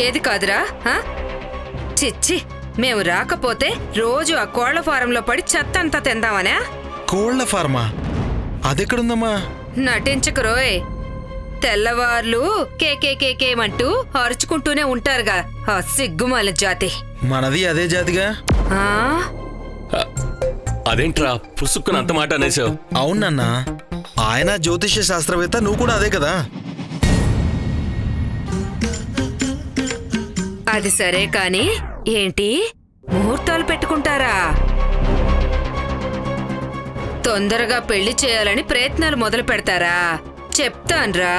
ఏది కాదురా? చిచ్చి, మేము రాకపోతే రోజు ఆ కోళ్ల ఫారంలో పడి చెత్తంతా తిందామనా? కోళ్ల ఫార్మా? అదెక్కడుందమ్మా? నటించకురోయ్. తెల్లవార్లు కేకేకేకేమంటూ అరుచుకుంటూనే ఉంటారుగా ఆ సిగ్గుమాల జాతి. మనది అదే జాతిగా. అదేంట్రా పుసుక్కున అంత మాట అనేసావు? అవునన్నా, ఆయన జ్యోతిష్య శాస్త్రవేత్త, నువ్వు కూడా అదే కదా. అది సరే కాని ఏంటి ముహూర్తాలు పెట్టుకుంటారా? తొందరగా పెళ్లి చేయాలని ప్రయత్నాలు మొదలు పెడతారా? చెప్తాన్రా,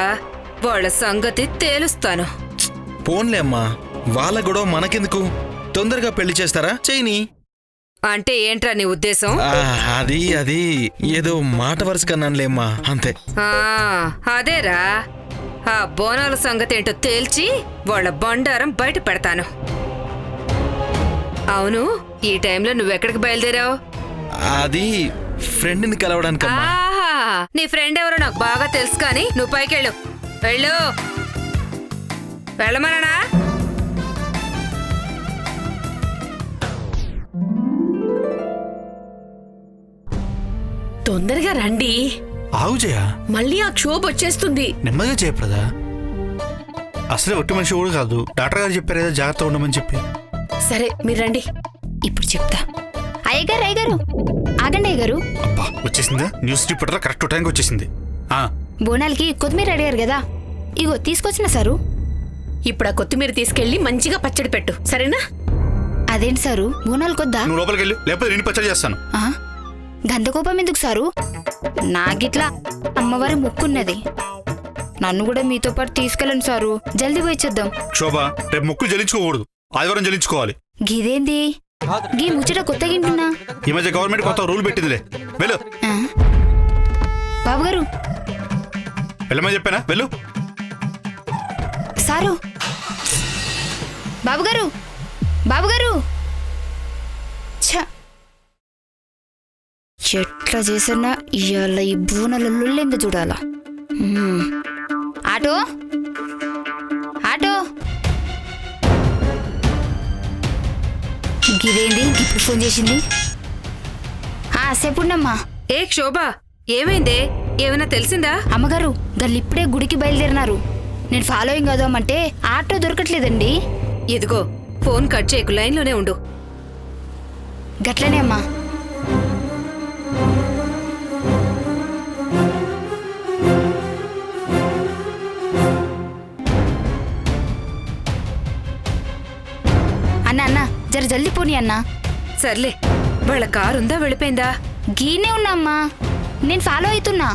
వాళ్ళ సంగతి తేలుస్తాను. పోన్లే అమ్మా, వాళ్ళ గొడవ మనకెందుకు? తొందరగా పెళ్లి చేస్తారా? చేయని. అంటే ఏంట్రా నీ ఉద్దేశం? అది అది ఏదో మాట వరుస కన్నానులేమ్మా, అంతే. అదేరా, ఆ బోనాల సంగతేంటో తేల్చి వాళ్ళ బండారం బయట పెడతాను. అవును, ఈ టైంలో నువ్వెక్కడికి బయలుదేరావు? అది ఫ్రెండ్ని కలవడానికమ్మా. నీ ఫ్రెండ్ ఎవరో నాకు బాగా తెలుసు కానీ నువ్వు పైకెళ్ళు. వెళ్ళు. వెళ్ళమనా? తొందరగా రండి. ఆగు జయ, మళ్ళీ ఆ క్షోభ వచ్చేస్తుంది. నెమ్మదిగా చేయప్రదా. అసలే ఒట్టి మనిషి కూడా కాదు, డాక్టర్ గారు చెప్పారు కదా జాగ్రత్త ఉండమని చెప్పి. సరే మీరు రండి. ఇప్పుడు చెప్తా. అయ్యగారు అయ్యగారు ఆగండి అయ్యగారు. అబ్బా వచ్చేసిందా? న్యూస్ రిపోర్టర్ కరెక్ట్ టైంకి వచ్చేసింది. బోనాలకి కొత్తిమీర అడిగారు కదా, ఇగో తీసుకొచ్చిన సారు. ఇప్పుడు ఆ కొత్తిమీర తీసుకెళ్లి మంచిగా పచ్చడి పెట్టు, సరేనా? అదేంటి సారు, బోనాలు కొద్దా? నువ్వు లోపలికి వెళ్ళు, లేకపోతే నేను పచ్చడి చేస్తాను. గంధకోపం ఎందుకు సారు? నాగిట్లా అమ్మవారి ముక్కున్నది, నన్ను కూడా మీతో పాటు తీసుకెళ్ళండి సారు. జల్దీ పోయిచ్చేద్దాం. శోభ, రేపు ముక్కులు జల్లించుకోకూడదు, ఆదివారం జల్లించుకోవాలి. గిదేంది గీ ముచ్చట కొత్తగా వింటున్నా. ఈ మధ్య గవర్నమెంట్ కొత్త రూల్ పెట్టిందిలే. వెళ్ళు. బాబు గారు వెళ్ళమని చెప్పానా? వెళ్ళు. సారు, బాబుగారు బాబుగారు. ఎట్లా చేసినా ఇవాళ ఈ బోనలెందు చూడాలా. Auto auto. గిదేంది ఇప్పుడు ఫోన్ చేసింది? చెప్పుండమ్మా. ఏ క్షోభ, ఏమైందే? ఏమైనా తెలిసిందా? అమ్మగారు గల్లు ఇప్పుడే గుడికి బయలుదేరినారు. నేను ఫాలోయింగ్ అవుదామంటే ఆటో దొరకట్లేదండి. ఇదిగో ఫోన్ కట్ చేయకు, లైన్లోనే ఉండు. గట్లనే అమ్మా. అన్న అన్న జర జల్దీ పోనీ అన్న. సర్లే, వాళ్ళ కారుందా, వెళ్ళిపోయిందా? గీనే ఉన్నా అమ్మా, నేను ఫాలో అవుతున్నా.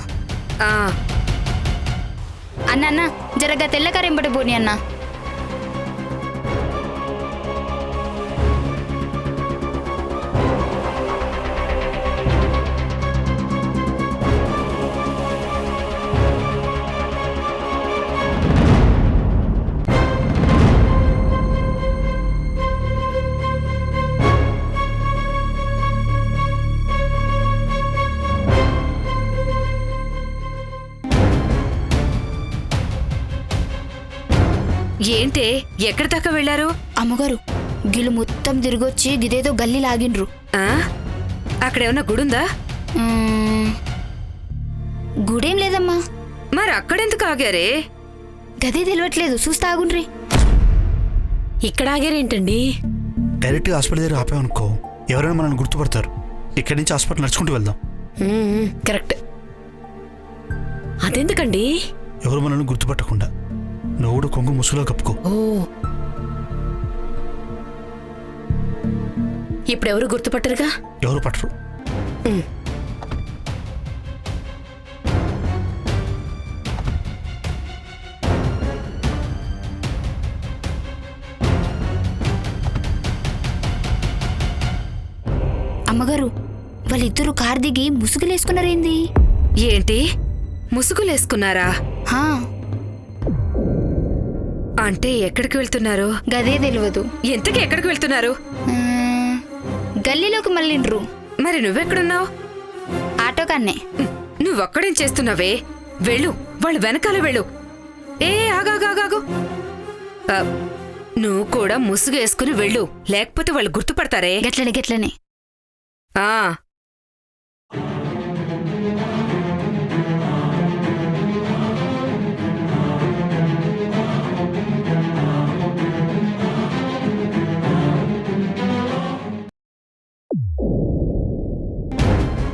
అన్న అన్న జరగా తెల్ల కారు ఎంబడి పోనీ అన్న. ఏంటే, ఎక్కడి దాకా వెళ్లారు? అమ్మగారు గిలు మొత్తం తిరిగొచ్చి గిదేదో గల్లీ లాగిండ్రు. అక్కడేమన్నా గుడుందా? గుడేం లేదమ్మా. మరి అక్కడెందుకు ఆగారే? గదే తెలియట్లేదు, చూస్తా ఆగుండ్రి. ఇక్కడ ఆగారేంటండి? డైరెక్ట్ గా హాస్పిటల్ దగ్గర ఆపామనుకో ఎవరైనా మనల్ని గుర్తుపడతారు. ఇక్కడి నుంచి హాస్పిటల్ నడుచుకుంటూ వెళ్దాం. కరెక్ట్. అదెందుకండి? ఎవరు మనల్ని గుర్తుపట్టకుండా. నువ్వు కూడా కొంగు ముసుగులో కప్పుకో. ఇప్పుడెవరు గుర్తుపట్టరుగా? ఎవరు పట్టరు. అమ్మగారు వాళ్ళిద్దరూ కార్ దిగి ముసుగులేసుకున్నారేంది? ఏంటి ముసుగులేసుకున్నారా? అంటే ఎక్కడికి వెళ్తున్నారు? గదే తెలియదు. ఎంతకి ఎక్కడికి వెళ్తున్నారు? గల్లీలోకి మళ్ళిండ్రు. మరి నువ్వెక్కడున్నావు? ఆటో కన్నే. నువ్వక్కడేం చేస్తున్నావే? వెళ్ళు, వాళ్ళు వెనకాల వెళ్ళు. ఏ ఆగాగాగాగు, నువ్వు కూడా ముసుగేసుకుని వెళ్ళు, లేకపోతే వాళ్ళు గుర్తుపడతారే. గట్లనే గట్లనే. ఆ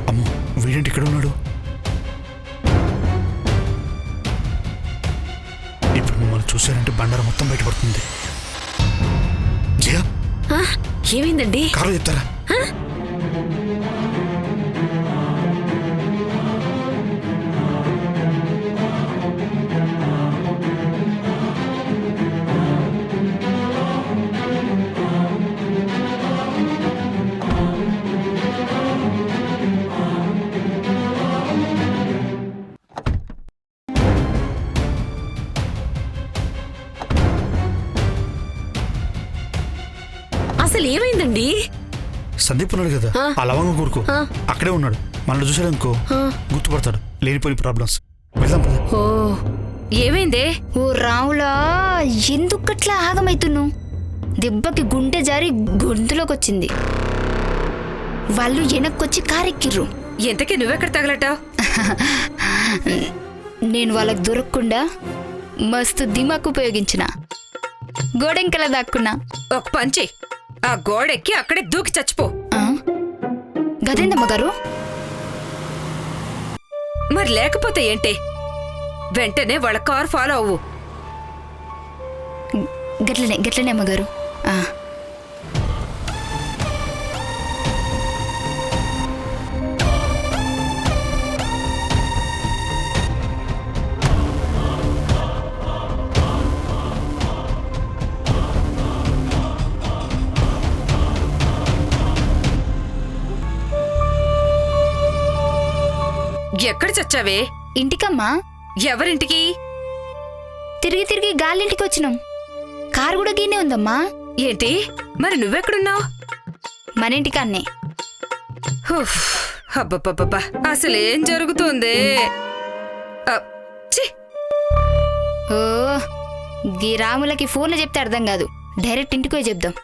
అమ్మో వీడేంటి ఇక్కడ ఉన్నాడు? ఇప్పుడు మిమ్మల్ని చూశారంటే బండారం మొత్తం బయటపడుతుంది. జయ ఆ, ఏమైందండి? కారు చెప్తారా? అసలు ఏమైందండి? సందీప్ ఉన్నాడు కదా, ఆ లవంగం కూరుకో అక్కడే ఉన్నాడు. మనల్ని చూసాడు అనుకో గుర్తుపడతాడు. లేనిపోయిన ప్రాబ్లమ్స్. వెళ్దాం పద. ఓ, ఏమైందే? ఓ రావులా, ఎందుకట్లా ఆగమైతున్నావు? దెబ్బకి గుండె జారి గొంతులోకి వచ్చింది. వాళ్ళు వెనక్కొచ్చి కారెక్కిర్రు. ఎంతకీ నువ్వెక్కడ తగలటావు? నేను వాళ్ళకి దొరకకుండా మస్తు దిమాకు ఉపయోగించిన. గోడెంకలా దాక్కున్నా. ఒక పంచి, ఆ గోడెక్కి అక్కడే దూకి చచ్చిపో. ఆ? గదేందమ్మ గారు? మరి లేకపోతే ఏంటి? వెంటనే వాళ్ళ కార్ ఫాలో అవ్వు. గట్లనే గట్లనే అమ్మగారు. ఆ. ఎక్కడ చచ్చావే? ఇంటికమ్మా. ఎవరింటికి? తిరిగి తిరిగి గాలింటికి వచ్చినాం. కారు కూడా గీనే ఉందమ్మా. ఏంటి? మరి నువ్వెక్కడున్నావు? మన ఇంటికాన్నే. అబ్బబ్బబ్బబ్బా, అసలేం జరుగుతుంది? ఛీ! ఓ, గీ రాములకి ఫోన్లో చెప్తే అర్థం కాదు. డైరెక్ట్ ఇంటికి పోయి చెప్దాం.